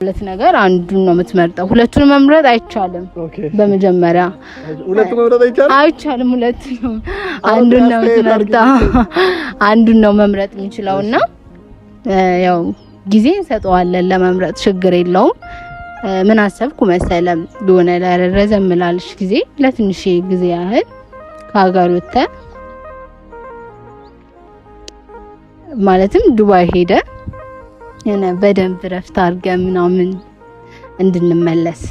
ሁለት ነገር አንዱን ነው የምትመርጠው ሁለቱን መምረጥ አይቻልም በመጀመሪያ ሁለቱን መምረጥ አይቻልም ሁለቱን አንዱን ነው የምትመርጠው አንዱን ነው መምረጥ የምችለውና ያው ጊዜ እንሰጠዋለን ለመምረጥ ችግር የለውም ምን አሰብኩ መሰለም ዶነ ለረዘምላልሽ ጊዜ ለትንሽ ጊዜ ያህል ከሀገር ወጣ ማለትም ዱባይ ሄደ እና በደንብ ረፍት አድርገን ምናምን እንድንመለስ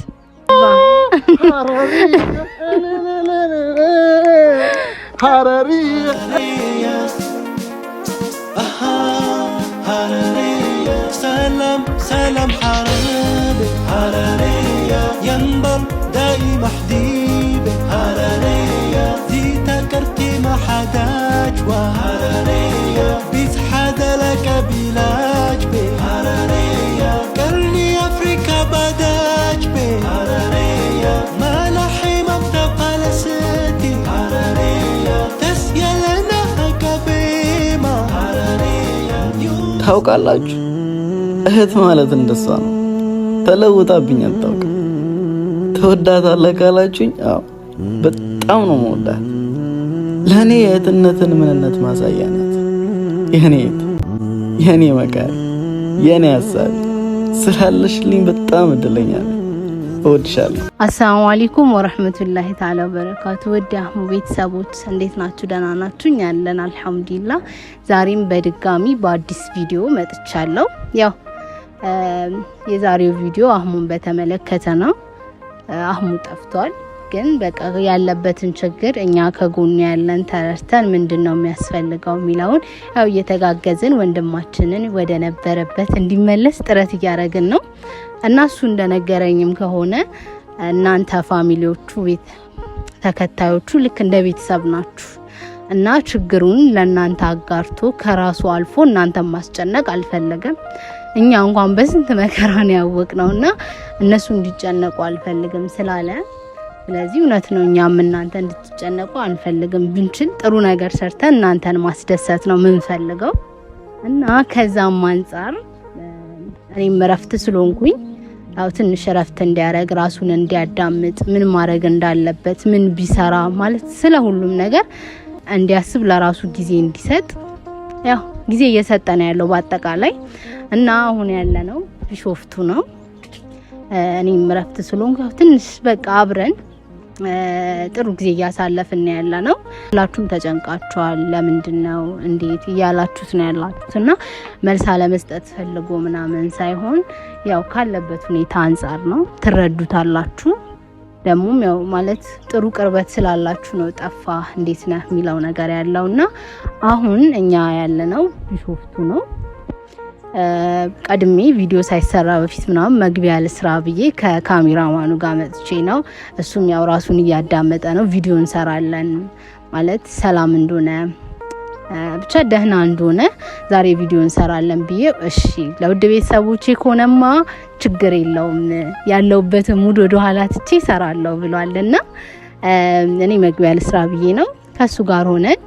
سلام سلام حراري حرارية ينبر دايما حديبي حرارية زيتا كرتي ما حداج وحرارية بيت حدا لك بلاج بي حرارية كرني أفريكا بداج بي حرارية ما لحي مبتقى لسيتي حرارية تسيا لنا كبيمة حرارية ታውቃላችሁ እህት ማለት እንደሷ ነው ተለውጣብኝ አታውቅም ተወዳታለህ ካላችሁኝ አዎ በጣም ነው የምወዳት ለኔ የእህትነትን ምንነት ማሳያ ናት የኔ መካሪ የኔ ሐሳብ ስላለሽልኝ በጣም እድለኛ ነኝ እወድሻለሁ አሰላሙ አለይኩም ወራህመቱላሂ ተዓላ ወበረካቱ ወዲያሁ ቤተሰቦች እንዴት ናችሁ ደህና ናችሁ ያለን አልহামዱሊላህ ዛሬም በድጋሚ በአዲስ ቪዲዮ መጥቻለሁ ያው የዛሬው ቪዲዮ አህሙን በተመለከተ ነው አህሙ ጠፍቷል ግን በቃ ያለበትን ችግር እኛ ከጎኑ ያለን ተረስተን ምንድነው የሚያስፈልገው ሚላውን ያው እየተጋገዝን ወንድማችንን ወደ ነበረበት እንዲመለስ ጥረት እያደረግን ነው እና እሱ እንደነገረኝም ከሆነ እናንተ ፋሚሊዎቹ ቤት ተከታዮቹ ልክ እንደ ቤተሰብ ናችሁ እና ችግሩን ለእናንተ አጋርቶ ከራሱ አልፎ እናንተ ማስጨነቅ አልፈለገም እኛ እንኳን በስንት መከራ ነው ያወቅነውና እነሱ እንዲጨነቁ አልፈልግም ስላለ ስለዚህ እውነት ነው እኛም እናንተ እንድትጨነቁ አንፈልግም ብንችል ጥሩ ነገር ሰርተን እናንተን ማስደሰት ነው ምን ፈልገው እና ከዛም አንፃር እኔም ረፍት ስለሆንኩኝ ያው ትንሽ ረፍት እንዲያረግ ራሱን እንዲያዳምጥ ምን ማድረግ እንዳለበት ምን ቢሰራ ማለት ስለ ሁሉም ነገር እንዲያስብ ለራሱ ጊዜ እንዲሰጥ ያው ጊዜ እየሰጠነ ያለው በአጠቃላይ እና አሁን ያለነው ቢሾፍቱ ነው እኔም ረፍት ስለሆንኩ ትንሽ በቃ አብረን ጥሩ ጊዜ ያሳለፍን ያለነው ሁላችሁም ተጨንቃችኋል ለምንድነው እንዴት ያላችሁት ነው ያላችሁትና መልስ አለመስጠት ፈልጎ ምናምን ሳይሆን ያው ካለበት ሁኔታ አንፃር ነው ትረዱታላችሁ ደሞም ያው ማለት ጥሩ ቅርበት ስላላችሁ ነው ጠፋ እንዴት ነህ ሚላው ነገር ያለውና አሁን እኛ ያለነው ቢሾፍቱ ነው ቀድሜ ቪዲዮ ሳይሰራ በፊት ምናምን መግቢያ ለስራ ብዬ ከካሜራማኑ ጋር መጥቼ ነው እሱም ያው ራሱን እያዳመጠ ነው ቪዲዮ እንሰራለን ማለት ሰላም እንደሆነ ብቻ ደህና እንደሆነ ዛሬ ቪዲዮ እንሰራለን ብዬ እሺ ለውድ ቤተሰቦቼ ኮነማ ችግር የለውም ያለውበት ሙድ ወደ ኋላ ትቼ ሰራለው ብሏልና እኔ መግቢያ ለስራ ብዬ ነው ከሱ ጋር ሆነን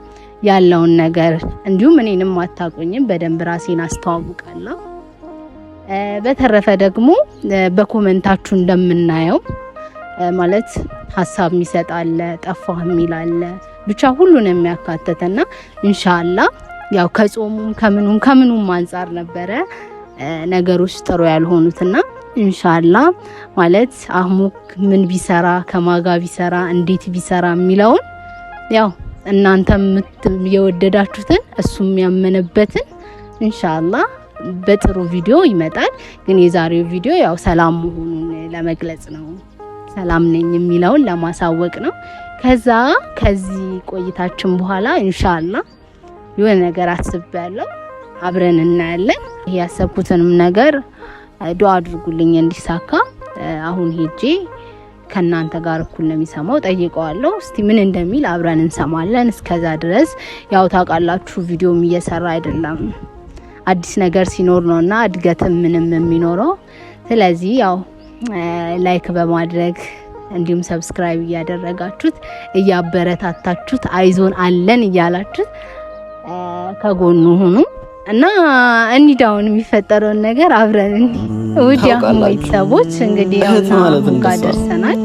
ያለውን ነገር እንዲሁም እኔንም አታቆኝም በደንብ ራሴን አስተዋውቃለሁ በተረፈ ደግሞ በኮሜንታችሁ እንደምናየው ማለት ሐሳብ የሚሰጣል ጠፋህ ሚላል ብቻ ሁሉንም የሚያካተተና ኢንሻአላህ ያው ከጾሙም ከምኑም አንፃር ነበረ ነገሮች ጥሩ ያልሆኑትና ኢንሻአላህ ማለት አህሙ ምን ቢሰራ ከማጋ ቢሰራ እንዴት ቢሰራ ሚላውን ያው እናንተም የወደዳችሁትን እሱም ያመነበትን ኢንሻአላህ በጥሩ ቪዲዮ ይመጣል ግን የዛሬው ቪዲዮ ያው ሰላም መሆኑን ለመግለጽ ነው ሰላም ነኝ የሚለውን ለማሳወቅ ነው ከዚህ ቆይታችን በኋላ ኢንሻአላህ የሆነ ነገር አስቤያለሁ አብረን እናያለን ያሰብኩትንም ነገር ዱአ አድርጉልኝ እንዲሳካ አሁን ሄጄ ከናንተ ጋር እኩል ነው የሚሰማው ጠይቀዋለሁ እስቲ ምን እንደሚል አብረን እንሰማለን እስከዛ ድረስ ያው ታውቃላችሁ ቪዲዮም እየሰራ አይደለም አዲስ ነገር ሲኖር ነውና እድገትም ምንም የሚኖረው ስለዚህ ያው ላይክ በማድረግ እንዲሁም ሰብስክራይብ እያደረጋችሁት እያበረታታችሁት አይዞን አለን እያላችሁት ከጎኑ ሁኑ እና እንዲዳውን የሚፈጠረውን ነገር አብረን ውድ ቤተሰቦች እንግዲህ አሁን ጋር ደርሰናል።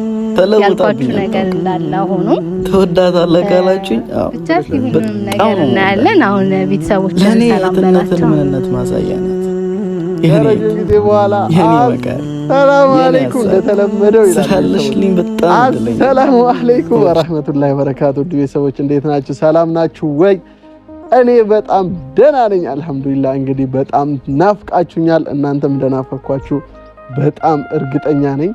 ያልኳችሁ ነገር እንዳለ ሆኖ ተወዳታለህ ካላችሁኝ ብቻ ሁሉንም ነገር እናያለን። አሁን ቤተሰቦች ሰላም በላቸው። ምንነት ማሳያ ናት። ከረጅም ጊዜ በኋላ ሰላም አለይኩም እንደተለመደው ይላልሽልኝ በጣም አሰላሙ አለይኩም ወራህመቱላሂ ወበረካቱ። ውድ ቤተሰቦች እንዴት ናችሁ? ሰላም ናችሁ ወይ? እኔ በጣም ደህና ነኝ አልহামዱሊላህ። እንግዲህ በጣም ናፍቃችሁኛል፣ እናንተም እንደናፈኳችሁ በጣም እርግጠኛ ነኝ።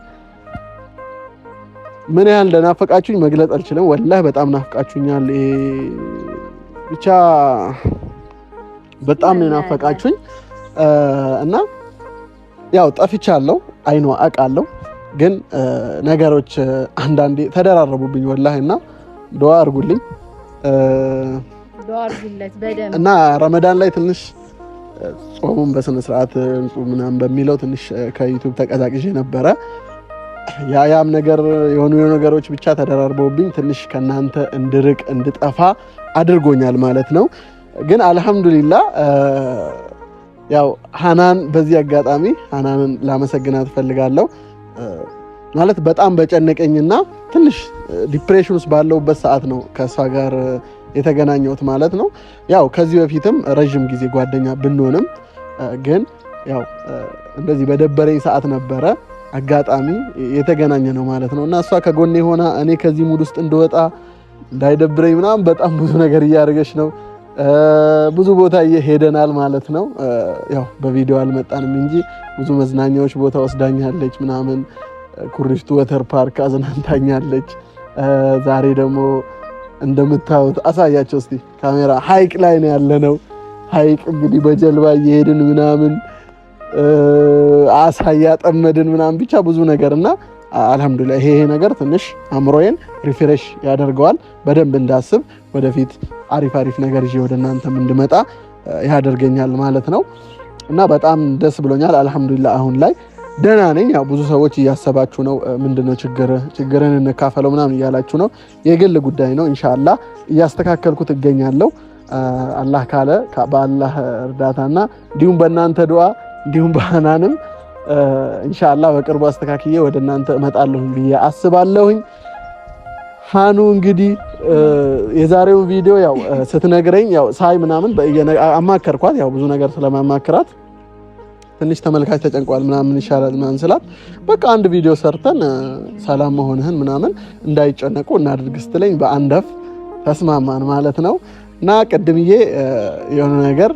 ምን ያህል እንደናፈቃችሁኝ መግለጽ አልችልም። ወላሂ በጣም ናፍቃችሁኛል። ብቻ በጣም ነው ናፈቃችሁኝ እና ያው ጠፍቻለሁ። አይኖ አውቃለሁ፣ ግን ነገሮች አንዳንዴ ተደራረቡብኝ ወላሂና ዱአ አድርጉልኝ እና ረመዳን ላይ ትንሽ ጾሙን በስነ ስርዓት ጾም ምናምን በሚለው ትንሽ ከዩቲዩብ ተቀዛቅዤ ነበረ። ያም ነገር የሆኑ ነገሮች ብቻ ተደራርበውብኝ ትንሽ ከናንተ እንድርቅ እንድጠፋ አድርጎኛል ማለት ነው። ግን አልহামዱሊላህ ያው ሃናን በዚህ አጋጣሚ ሃናንን ላመሰግናት ፈልጋለሁ። ማለት በጣም በጨነቀኝና ትንሽ ዲፕሬሽን ውስጥ ባለውበት ሰዓት ነው ከሷ ጋር የተገናኘሁት ማለት ነው። ያው ከዚህ በፊትም ረጅም ጊዜ ጓደኛ ብንሆንም ግን ያው እንደዚህ በደበረኝ ሰዓት ነበረ አጋጣሚ የተገናኘ ነው ማለት ነው። እና እሷ ከጎኔ ሆና እኔ ከዚህ ሙድ ውስጥ እንደወጣ እንዳይደብረኝ ምናምን በጣም ብዙ ነገር እያደረገች ነው። ብዙ ቦታ እየሄደናል ማለት ነው። ያው በቪዲዮ አልመጣንም እንጂ ብዙ መዝናኛዎች ቦታ ወስዳኛለች ምናምን። ኩሪፍቱ ወተር ፓርክ አዝናንታኛለች። ዛሬ ደግሞ እንደምታዩት አሳያቸው እስቲ ካሜራ ሐይቅ ላይ ነው ያለነው። ሐይቅ እንግዲህ በጀልባ እየሄድን ምናምን አሳ ያጠመድን ምናምን ብቻ ብዙ ነገርና አልহামዱሊላህ ይሄ ነገር ትንሽ አምሮዬን ሪፍሬሽ ያደርገዋል። በደንብ እንዳስብ ወደፊት አሪፍ ነገር ይዤ ወደ እናንተም እንድመጣ ያደርገኛል ማለት ነው። እና በጣም ደስ ብሎኛል አልহামዱሊላህ። አሁን ላይ ደህና ነኝ። ያው ብዙ ሰዎች እያሰባችሁ ነው ምንድነው ችግርን እንካፈለው ምናምን እያላችሁ ነው። የግል ጉዳይ ነው። ኢንሻአላህ እያስተካከልኩት እገኛለሁ። አላህ ካለ በአላህ እርዳታና እንዲሁም በእናንተ ዱዓ እንዲሁም በሃናንም ኢንሻአላህ በቅርቡ አስተካክዬ ወደ እናንተ እመጣለሁ ብዬ አስባለሁኝ። ሃኑ እንግዲህ የዛሬው ቪዲዮ ያው ስትነግረኝ ያው ሳይ ምናምን አማከርኳት። ያው ብዙ ነገር ስለማማከራት ትንሽ ተመልካች ተጨንቋል ምናምን ይሻላል ምናምን ስላት በቃ አንድ ቪዲዮ ሰርተን ሰላም መሆንህን ምናምን እንዳይጨነቁ እናድርግ ስትለኝ በአንደፍ ተስማማን ማለት ነው። እና ቀድምዬ የሆነ ነገር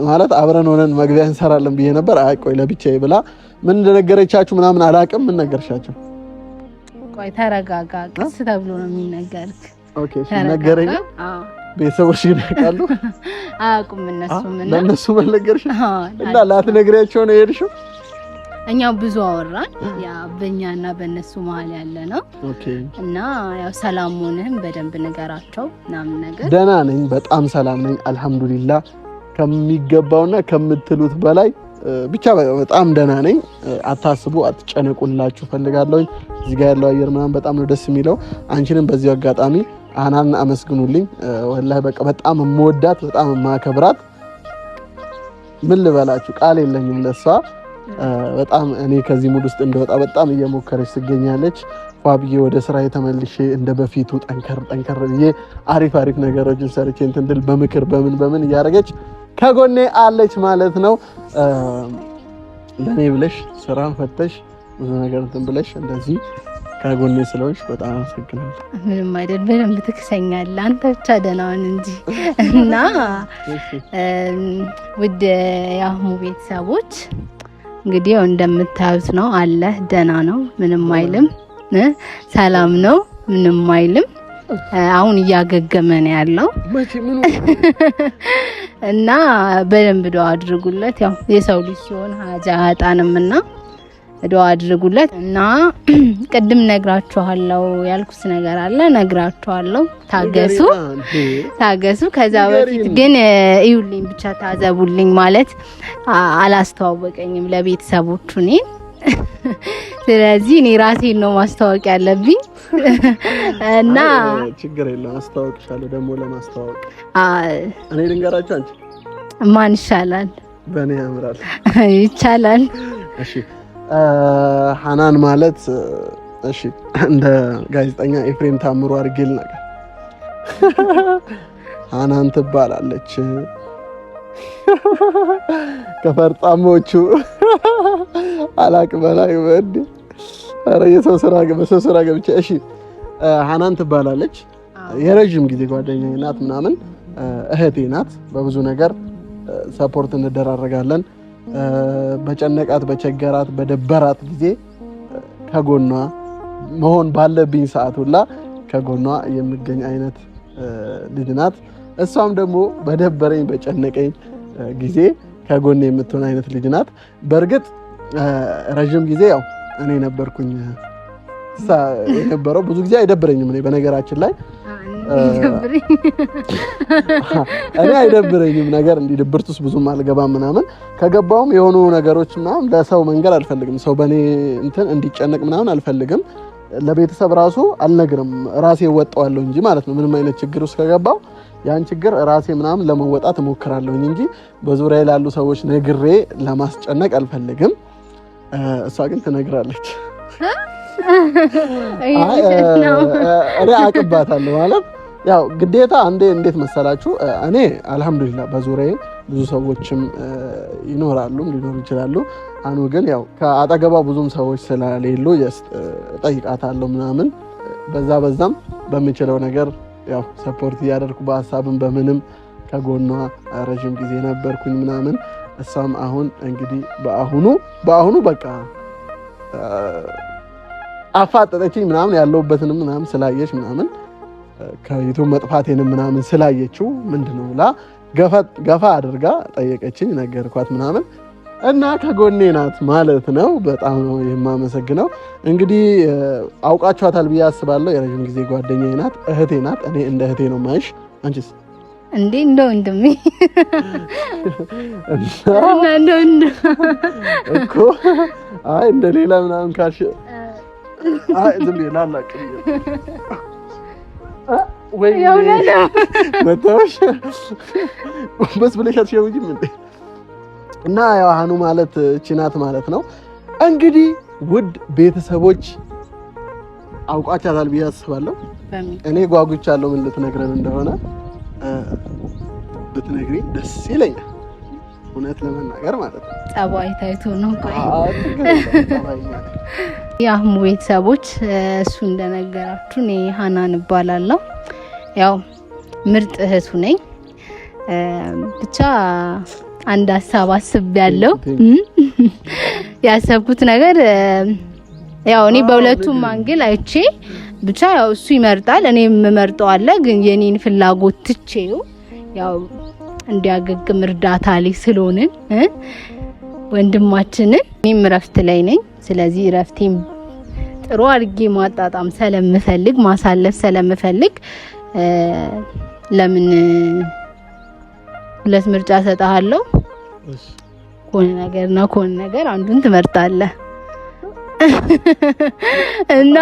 ማለት አብረን ሆነን መግቢያ እንሰራለን ብዬ ነበር። አይ ቆይ ለብቻዬ ብላ ምን እንደነገረቻችሁ ምናምን አላቅም። ምን ነገርሻችሁ? ቆይ ተረጋጋ፣ ቀስ ተብሎ ነው የሚነገርክ። ኦኬ እሺ ነገረኝ። ቤተሰቦች ግን ያውቃሉ አያውቁም? እነሱም እና ለነሱ መለገርሽ እና ላትነግሪያቸው ነው የሄድሽው? እኛው ብዙ አወራን። ያ በእኛና በእነሱ መሀል ያለ ነው። ኦኬ እና ያው ሰላም ሆነህም በደንብ ነገራቸው ምናምን ነገር። ደህና ነኝ፣ በጣም ሰላም ነኝ አልহামዱሊላህ። ከሚገባውና ከምትሉት በላይ ብቻ በጣም ደህና ነኝ። አታስቡ፣ አትጨነቁላችሁ ፈልጋለሁ። እዚህ ጋር ያለው አየር ምናምን በጣም ነው ደስ የሚለው። አንቺንም በዚህ አጋጣሚ ሃናን አመስግኑልኝ። ወላሂ በቃ በጣም የምወዳት በጣም የማከብራት ምን ልበላችሁ ቃል የለኝም ለሷ። በጣም እኔ ከዚህ ሙድ ውስጥ እንደወጣ በጣም እየሞከረች ትገኛለች። ፋብዬ ወደ ስራ የተመልሼ እንደ በፊቱ ጠንከር ብዬ አሪፍ ነገሮችን ሰርቼ እንትን ድል በምክር በምን እያደረገች ከጎኔ አለች ማለት ነው። ለኔ ብለሽ ስራን ፈተሽ ብዙ ነገር እንትን ብለሽ እንደዚህ ከጎኔ ስለሆንሽ በጣም አመሰግናለሁ። ምንም አይደል፣ በደንብ ትክሰኛለህ አንተ ብቻ ደህና ሁን እንጂ። እና ውድ የአህሙ ቤተሰቦች እንግዲህ እንደምታዩት ነው አለ ደህና ነው፣ ምንም አይልም፣ ሰላም ነው፣ ምንም አይልም። አሁን እያገገመ ነው ያለው እና በደንብ ዱአ አድርጉለት። ያው የሰው ልጅ ሲሆን ሀጃ አጣንምና ዱአ አድርጉለት። እና ቅድም ነግራችኋለሁ ያልኩት ነገር አለ፣ ነግራችኋለሁ። ታገሱ። ከዛ በፊት ግን እዩልኝ ብቻ ታዘቡልኝ። ማለት አላስተዋወቀኝም ለቤተሰቦቹ እኔ። ስለዚህ እኔ ራሴን ነው ማስተዋወቅ ያለብኝ። እና ችግር የለም አስተዋወቅሻለሁ። ደግሞ ለማስተዋወቅ እኔ ልንገራችሁ አንቺ ማን ይሻላል? በእኔ ያምራል። ይቻላል። እሺ ሐናን ማለት እሺ እንደ ጋዜጠኛ ኤፍሬም ታምሩ አድርጌል ነገር ሐናን ትባላለች። ከፈርጣሞቹ አላቅ በላይ ወድ አረ የሰው ስራ ገብቼ እሺ ሐናን ትባላለች። የረጅም ጊዜ ጓደኛዬ ናት ምናምን እህቴ ናት። በብዙ ነገር ሰፖርት እንደራረጋለን። በጨነቃት በቸገራት በደበራት ጊዜ ከጎኗ መሆን ባለብኝ ሰዓት ሁላ ከጎኗ የምገኝ አይነት ልጅ ናት። እሷም ደግሞ በደበረኝ በጨነቀኝ ጊዜ ከጎኔ የምትሆን አይነት ልጅ ናት። በእርግጥ ረጅም ጊዜ ያው እኔ ነበርኩኝ የነበረው። ብዙ ጊዜ አይደብረኝም እኔ በነገራችን ላይ እኔ አይደብረኝም ነገር እንዲህ ድብርት ውስጥ ብዙም አልገባም ምናምን። ከገባውም የሆኑ ነገሮች ምናምን ለሰው መንገር አልፈልግም። ሰው በእኔ እንትን እንዲጨነቅ ምናምን አልፈልግም። ለቤተሰብ ራሱ አልነግርም። ራሴ እወጣዋለሁ እንጂ ማለት ነው። ምንም አይነት ችግር ውስጥ ከገባው ያን ችግር ራሴ ምናምን ለመወጣት እሞክራለሁ እንጂ በዙሪያ ላሉ ሰዎች ነግሬ ለማስጨነቅ አልፈልግም። እሷ ግን ትነግራለች። እኔ አቅባታለሁ ማለት ያው ግዴታ አንዴ እንዴት መሰላችሁ እኔ አልহামዱሊላህ በዙሪያዬ ብዙ ሰዎችም ይኖራሉ ሊኖሩ ይችላሉ። አኑ ግን ያው ከአጠገቧ ብዙም ሰዎች ስለሌሉ እጠይቃታለሁ ምናምን በዛም በምችለው ነገር ያው ሰፖርት እያደረኩ በሀሳብም በምንም ከጎኗ ረጅም ጊዜ ነበርኩኝ ምናምን። እሷም አሁን እንግዲህ በአሁኑ በቃ አፋጠጠችኝ ምናምን ያለውበትንም ምናምን ስላየች ምናምን ከዩቲዩብ መጥፋቴንም ምናምን ስላየችው ምንድነው ብላ ገፋ አድርጋ ጠየቀችኝ፣ ነገርኳት ምናምን እና ከጎኔ ናት ማለት ነው። በጣም ነው የማመሰግነው። እንግዲህ አውቃችኋታል ብዬ አስባለሁ። የረጅም ጊዜ ጓደኛዬ ናት፣ እህቴ ናት። እኔ እንደ እህቴ ነው ማይሽ። አንቺስ? እንዴ እንደው እንደሚ እኮ አይ እንደ ሌላ ምናምን ካልሽ አይ ዝም ብዬ ላላቅ ወይ መጣሽ በስ ብለሽ አትሸውጂም እንዴ? እና ያው ሐኑ ማለት እቺ ናት ማለት ነው። እንግዲህ ውድ ቤተሰቦች አውቃችኋታል ብዬ አስባለሁ። እኔ ጓጉቻለሁ ምን ልትነግረን እንደሆነ ብትነግሪ ደስ ይለኛል፣ እውነት ለመናገር ማለት ነው። ጸባይ ታይቶ ነው የአህሙ ቤተሰቦች እሱ እንደነገራችሁ እኔ ሐናን እባላለሁ። ያው ምርጥ እህቱ ነኝ። ብቻ አንድ ሀሳብ አስቤያለሁ። ያሰብኩት ነገር ያው እኔ በሁለቱም አንግል አይቼ ብቻ ያው እሱ ይመርጣል እኔም እመርጠዋለሁ። ግን የኔን ፍላጎት ትቼው ያው እንዲያገግም እርዳታ ላይ ስለሆንን ወንድማችንን እኔም እረፍት ላይ ነኝ። ስለዚህ እረፍቴን ጥሩ አድርጌ ማጣጣም ስለምፈልግ ማሳለፍ ስለምፈልግ ለምን ሁለት ምርጫ ሰጣለሁ። ኮን ነገር አንዱን ትመርጣለህ እና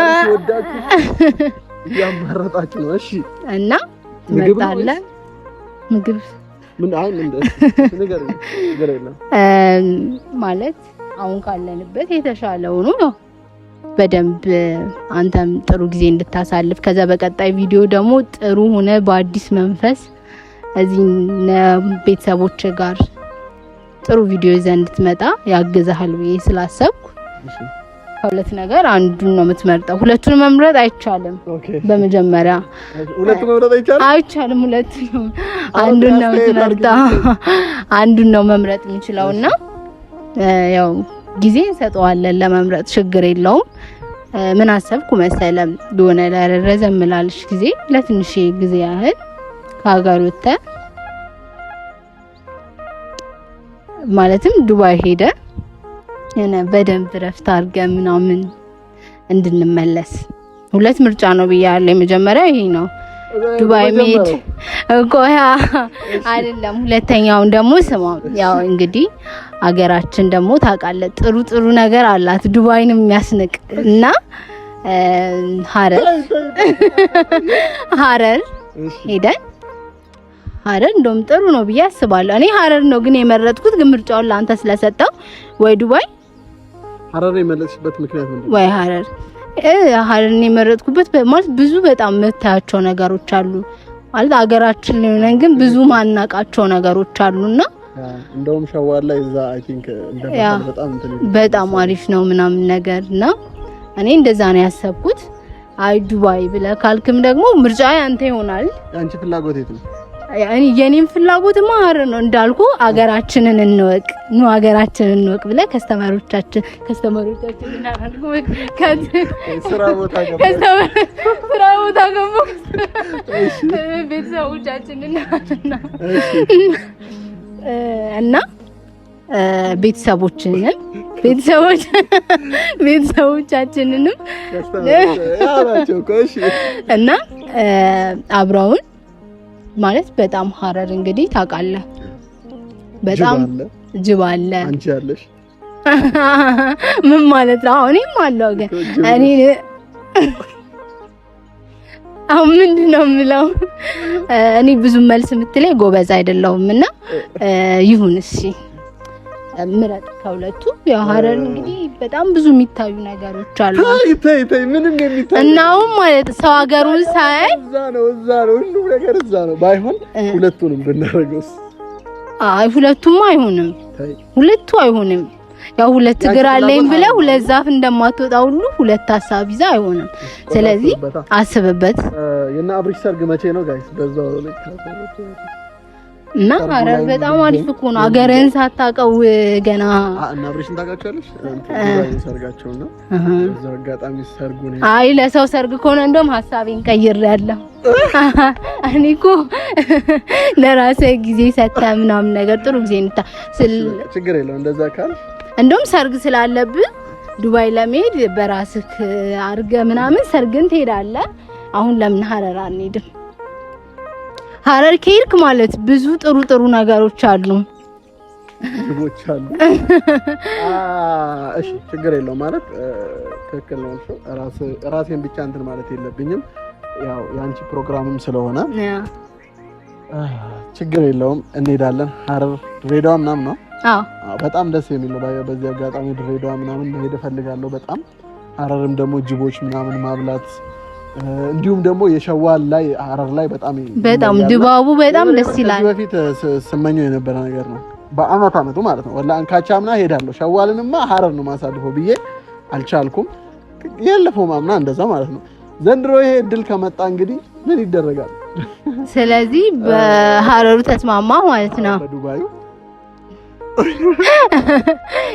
ያማረጣችሁ ነው። እሺ እና ትመርጣለህ ምግብ ምን አይ ምን ነገር የለም ማለት አሁን ካለንበት የተሻለው ነው። በደንብ አንተም ጥሩ ጊዜ እንድታሳልፍ ከዛ በቀጣይ ቪዲዮ ደግሞ ጥሩ ሆነ በአዲስ መንፈስ እዚህ ቤተሰቦች ጋር ጥሩ ቪዲዮ ይዘህ እንድትመጣ ያግዛሃል ብዬ ስላሰብኩ ከሁለት ነገር አንዱን ነው የምትመርጠው። ሁለቱን መምረጥ አይቻልም። በመጀመሪያ ሁለቱን መምረጥ አይቻልም። ሁለቱን አንዱን ነው የምትመርጠው። አንዱን ነው መምረጥ የምችለውና ያው ጊዜ እንሰጠዋለን ለመምረጥ ችግር የለውም። ምን አሰብኩ መሰለም ዶነ ለረዘም ላልሽ ጊዜ ለትንሽ ጊዜ ያህል ከሀገር ወጥተህ ማለትም ዱባይ ሄደ እና በደንብ ረፍት አድርገን ምናምን እንድንመለስ ሁለት ምርጫ ነው ብያለሁ። የመጀመሪያው ይሄ ነው ዱባይ መሄድ እኮ አይደለም። ሁለተኛውን ደግሞ ስማ ያው እንግዲህ አገራችን ደግሞ ታውቃለህ ጥሩ ነገር አላት ዱባይንም የሚያስንቅ እና ሀረር ሄደን ሀረር እንደውም ጥሩ ነው ብዬ አስባለሁ። እኔ ሀረር ነው ግን የመረጥኩት፣ ግን ምርጫውን ለአንተ ስለሰጠው ወይ ዱባይ። ሀረር የመረጥሽበት ምክንያት ምንድን ነው? ወይ ሀረርን የመረጥኩበት ማለት ብዙ በጣም የምታያቸው ነገሮች አሉ ማለት አገራችን ላይ ነን ግን ብዙ ማናቃቸው ነገሮች አሉና እንደውም ሸዋል ላይ እዛ አይ ቲንክ በጣም አሪፍ ነው ምናምን ነገርና እኔ እንደዛ ነው ያሰብኩት። አይ ዱባይ ብለህ ካልክም ደግሞ ምርጫ ያንተ ይሆናል። ያንቺ ፍላጎት የት ነው? የኔም ፍላጎትማ ሀረር ነው እንዳልኩ አገራችንን እንወቅ ነው ሀገራችንን እንወቅ ብለህ ከስተመሮቻችን እናደርጉ ስራ ቦታ ገቡ ቤተሰቦቻችንን እና ቤተሰቦቻችንንም እና አብረውን ማለት በጣም ሀረር እንግዲህ ታውቃለህ በጣም ጅብ አለ። አንቺ ያለሽ ምን ማለት ነው? እኔም አለው ግን አሁን ምንድነው የምለው እኔ ብዙ መልስ የምትለኝ ጎበዝ አይደለሁምና ይሁን እሺ ምረጥ ከሁለቱ። ያው ሀረር እንግዲህ በጣም ብዙ የሚታዩ ነገሮች አሉ። ተይ ምንም የሚታዩ እናው ማለት ሰው ሀገሩን ሳይ እዛ ነው ሁሉ ነገር እዛ ነው። ባይሆን ሁለቱንም ብናረገውስ? አይ ሁለቱም አይሆንም። ሁለቱ አይሆንም። ያው ሁለት እግር አለኝ ብለህ ሁለት ዛፍ እንደማትወጣ ሁሉ ሁለት ሀሳብ ይዛ አይሆንም። ስለዚህ አስብበት። የና አብሪሽ ሰርግ መቼ ነው ጋይስ? በዛው ላይ እና ሀረር በጣም አሪፍ እኮ ነው። አገርህን ሳታውቀው ገና እና አብሪሽን ታውቃቸዋለሽ? ሰርጋቸው ነው በዛው አጋጣሚ ሰርጉ ነው። አይ ለሰው ሰርግ ከሆነ እንደውም ሀሳቤን ቀይሬያለሁ። እኔ እኮ ለራሴ ጊዜ ሰተህ ምናምን ነገር ጥሩ ጊዜ እንታ ችግር የለውም እንደዛ ካል እንደውም ሰርግ ስላለብህ ዱባይ ለመሄድ በራስህ አድርገህ ምናምን ሰርግን ትሄዳለህ። አሁን ለምን ሀረር አንሄድም? ሀረር ከሄድክ ማለት ብዙ ጥሩ ነገሮች አሉ። ግቦች አሉ። እሺ ችግር የለውም ማለት ትክክል ነው። ራሴን ብቻ እንትን ማለት የለብኝም። ያው ያንቺ ፕሮግራምም ስለሆነ ችግር የለውም እንሄዳለን። ሀረር ድሬዳዋ ምናምን ነው። በጣም ደስ የሚል ነው። በዚህ አጋጣሚ ድሬዳዋ ምናምን መሄድ እፈልጋለሁ በጣም። ሀረርም ደግሞ ጅቦች ምናምን ማብላት እንዲሁም ደግሞ የሸዋል ላይ ሀረር ላይ በጣም ድባቡ በጣም ደስ ይላል። በፊት ስመኘው የነበረ ነገር ነው። በአመቱ ማለት ነው። ወላሂ ካቻምና ሄዳለሁ ሸዋልንማ ሀረር ነው ማሳልፈው ብዬ አልቻልኩም። ያለፈው ማምና እንደዛ ማለት ነው። ዘንድሮ ይሄ እድል ከመጣ እንግዲህ ምን ይደረጋል። ስለዚህ በሀረሩ ተስማማ ማለት ነው። በዱባዩ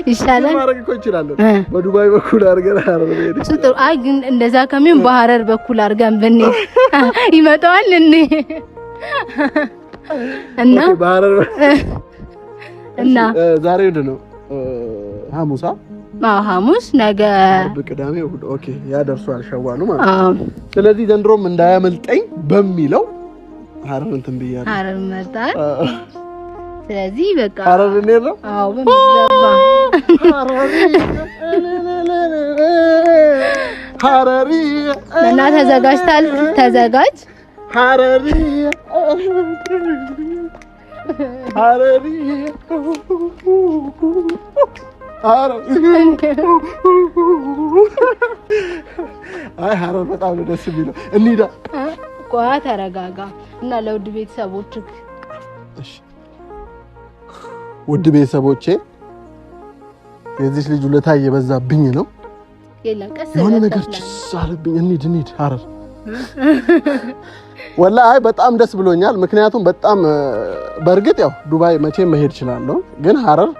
ይሻላል ማረግ እኮ ይችላል። በዱባይ በኩል አድርገን ሀረር ሄደ። አይ ግን እንደዛ ከምን በሀረር በኩል አድርገን ብንሄድ ይመጣዋል እንዴ? እና በሀረር እና ዛሬ ምንድን ነው? ሐሙሳ ሐሙስ ነገ ቅዳሜ እሑድ ኦኬ ያደርሷል ሸዋሉ ማለት ነው። ስለዚህ ዘንድሮም እንዳያመልጠኝ በሚለው ሀረር እንትን ብያለሁ። ሀረር መጣል ስለዚህ በቃ ሀረር ነው። አዎ በሚገባ ሀረሪ እና ተዘጋጅታል። ተዘጋጅ ሀረሪ ሀረሪ አይ ሀረር በጣም ደስ የሚለው እንሂዳ። ቆያ ተረጋጋ እና ለውድ ቤተሰቦችህ እሺ ውድ ቤተሰቦቼ የዚህ ልጅ ውለታ እየበዛብኝ ነው። የሆነ ነገር ጻልብኝ። እንሂድ ሀረር ወላሂ በጣም ደስ ብሎኛል። ምክንያቱም በጣም በእርግጥ ያው ዱባይ መቼም መሄድ እችላለሁ፣ ግን ሀረር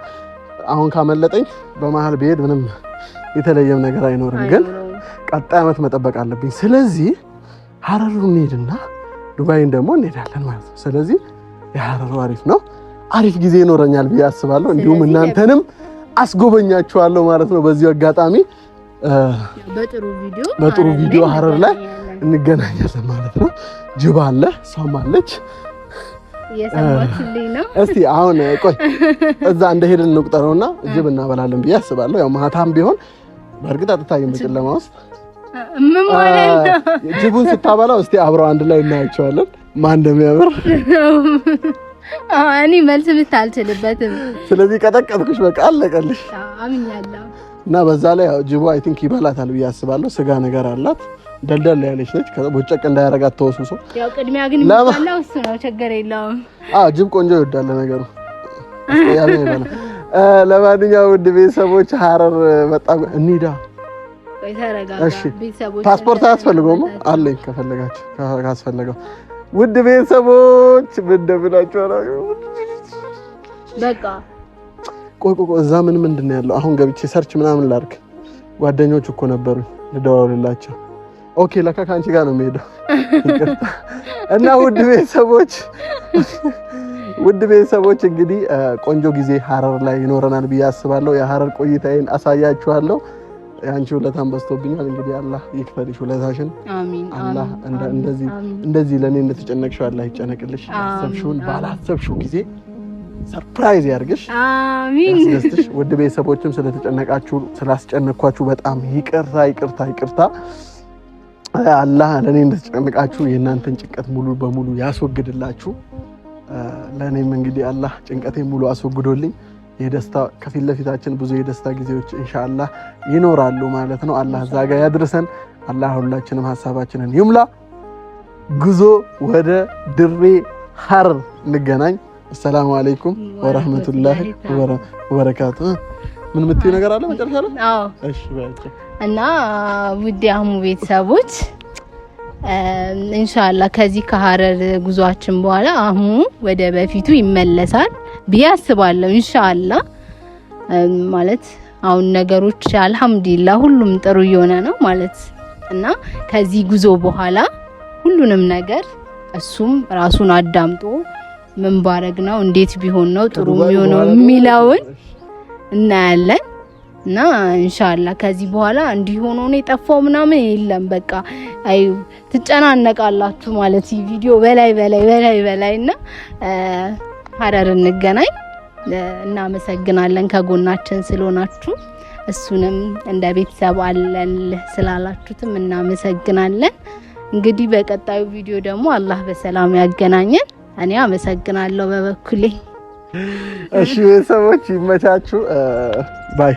አሁን ካመለጠኝ በመሀል ብሄድ ምንም የተለየም ነገር አይኖርም። ግን ቀጣይ አመት መጠበቅ አለብኝ። ስለዚህ ሀረሩ እንሄድና ዱባይን ደግሞ እንሄዳለን ማለት ነው። ስለዚህ የሀረሩ አሪፍ ነው። አሪፍ ጊዜ ይኖረኛል ብዬ አስባለሁ። እንዲሁም እናንተንም አስጎበኛችኋለሁ ማለት ነው። በዚህ አጋጣሚ በጥሩ ቪዲዮ ሀረር ላይ እንገናኛለን ማለት ነው። ጅብ አለ፣ እሷም አለች። የሰማችልኝ ነው። እስቲ አሁን ቆይ እዛ እንደሄድን እንቁጠረውና ጅብ እናበላለን ብዬ አስባለሁ። ያው ማታም ቢሆን በእርግጥ አትታይም በጨለማ ውስጥ ምን ማለት ነው? ጅቡን ስታበላው እስቲ አብረው አንድ ላይ እናያቸዋለን። ማን እንደሚያምር እኔ መልስ ብታልችልበትም ስለዚህ ቀጠቀጥኩሽ በቃ አለቀልሽ አምኛለሁ እና በዛ ላይ ጅቡ አይ ቲንክ ይበላታል ብዬ አስባለሁ ስጋ ነገር አላት ደልደል ያለች ነች ከቦጨቅ እንዳያረጋት ተወሱሶ ያው ቅድሚያ ግን የሚባለው እሱ ነው ችግር የለውም ጅብ ቆንጆ ይወዳል ነገሩ ያለ ይበላ ለማንኛውም ውድ ቤተሰቦች ሐረር በጣም እንሂዳ እሺ ቤተሰቦች ፓስፖርት አያስፈልገውም አለኝ ከፈለጋችሁ ካስፈለገው ውድ ቤተሰቦች ምንድነው አላችሁ በቃ ቆይ እዛ ምንድን ነው ያለው አሁን ገብቼ ሰርች ምናምን ላድርግ ጓደኞች እኮ ነበሩ ልደዋወልላቸው ኦኬ ለካ ካንቺ ጋር ነው የምሄደው እና ውድ ቤተሰቦች እንግዲህ ቆንጆ ጊዜ ሐረር ላይ ይኖረናል ብዬ አስባለሁ የሐረር ቆይታዬን አሳያችኋለሁ ያንቺ ውለታን በዝቶብኛል እንግዲህ አላህ ይክፈልሽ ውለታሽን አሜን አላህ እንደዚህ ለኔ እንደተጨነቅሽው አላህ ይጨነቅልሽ አሰብሽውን ባላሰብሽው ጊዜ ሰርፕራይዝ ያርግሽ አሜን ያስደስትሽ ውድ ቤተሰቦችም ስለተጨነቃችሁ ስላስጨነቅኳችሁ በጣም ይቅርታ አላህ ለኔ እንደተጨነቃችሁ የእናንተን ጭንቀት ሙሉ በሙሉ ያስወግድላችሁ ለኔም እንግዲህ አላህ ጭንቀቴን ሙሉ አስወግዶልኝ የደስታ ከፊት ለፊታችን ብዙ የደስታ ጊዜዎች ኢንሻአላህ ይኖራሉ ማለት ነው አላህ ዛጋ ያድርሰን አላህ ሁላችንም ሐሳባችንን ይሙላ ጉዞ ወደ ድሬ ሐረር እንገናኝ السلام عليكم ورحمة الله وبركاته ምን ምትይ ነገር አለ መጨረሻ ላይ እሺ በቃ እና ውድ አህሙ ቤተሰቦች ኢንሻአላህ ከዚህ ከሐረር ጉዟችን በኋላ አህሙ ወደ በፊቱ ይመለሳል ቢያስባለሁ ኢንሻአላህ ማለት አሁን ነገሮች አልহামዱሊላህ ሁሉም ጥሩ እየሆነ ነው ማለት እና ከዚህ ጉዞ በኋላ ሁሉንም ነገር እሱም ራሱን አዳምጦ ምን ባረግ ነው እንዴት ቢሆን ነው ጥሩ የሚሆነው የሚላውን እናያለን እና ኢንሻአላህ ከዚህ በኋላ እንዲሆን ነው የጠፋው ምናምን የለም በቃ አይ ትጨናነቃላችሁ ማለት ቪዲዮ በላይ እና ሐረር እንገናኝ እናመሰግናለን ከጎናችን ስለሆናችሁ እሱንም እንደ ቤተሰብ አለን ስላላችሁትም እናመሰግናለን እንግዲህ በቀጣዩ ቪዲዮ ደግሞ አላህ በሰላም ያገናኘን እኔ አመሰግናለሁ በበኩሌ እሺ ሰዎች ይመቻችሁ ባይ